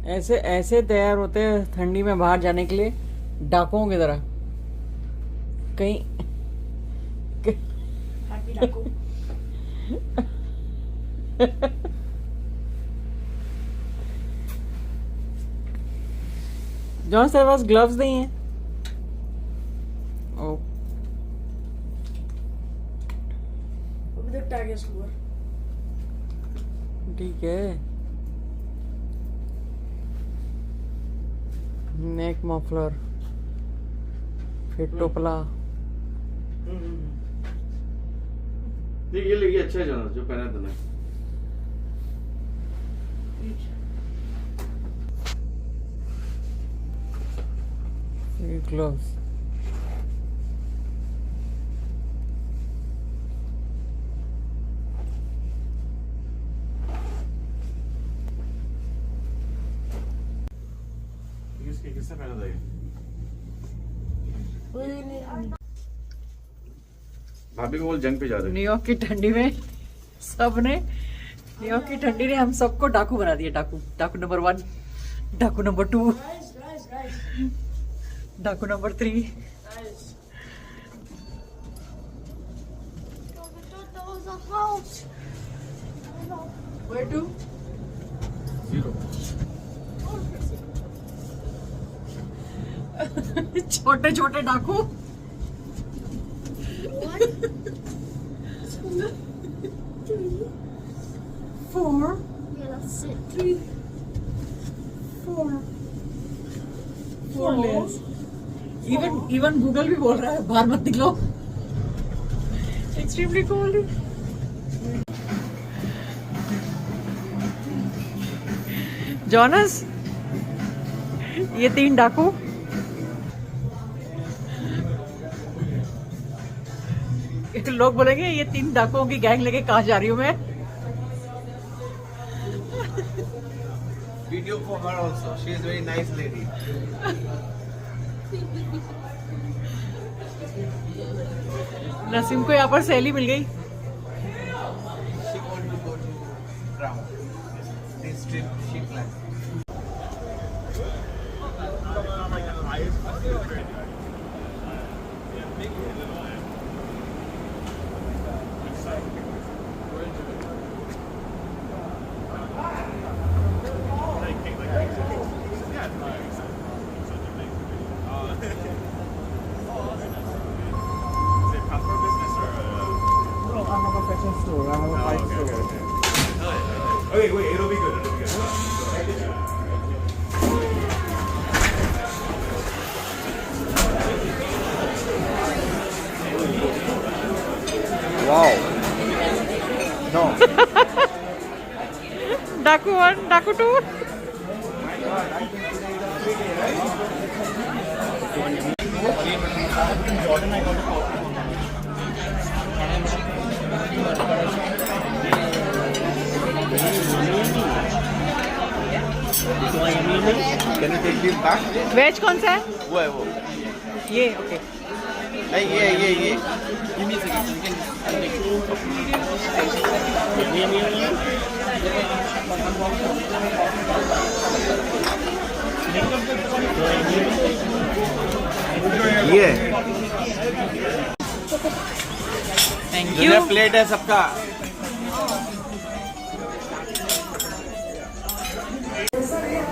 ऐसे ऐसे तैयार होते हैं ठंडी में बाहर जाने के लिए, डाकुओं की तरह। कहीं हैप्पी डाकू। जॉन तेरे पास ग्लव्स नहीं है? ओ अभी तक टैग है इसके ऊपर। ठीक है। नेक मफलर, फिर टोपला। देख ये लगी अच्छा है जाना जो पहना तूने। ग्लव्स। किसने पहना था ये? भाभी को बोल जंग पे जा रहे हैं। न्यूयॉर्क की ठंडी में सबने, न्यूयॉर्क की ठंडी ने हम सबको डाकू बना दिया। डाकू, डाकू नंबर 1, डाकू नंबर 2, डाकू number 3। There was a house. Where to? 0 छोटे छोटे डाकू। One, 2, 3. 4 Yeah, that's it. 3 4 4 layers। Even Google भी बोल रहा है बाहर मत निकलो। Extremely cold. जॉनस, ये 3 डाकू। लोग बोलेंगे ये 3 डाकुओं की गैंग लेके कहाँ जा रही हूँ मैं। Video for her also. She is very nice lady. Naseem को यहाँ पर सहेली मिल गई। She want to go to Brown. This trip she planned. Okay, wait, it'll be good. It'll be good. Wow. No. डाकू 1, डाकू 2। Can you take this back? वेज कौन सा है? वो है वो। ये ओके। नहीं ये। ये थैंक ये प्लेट है सबका। Yes, sir.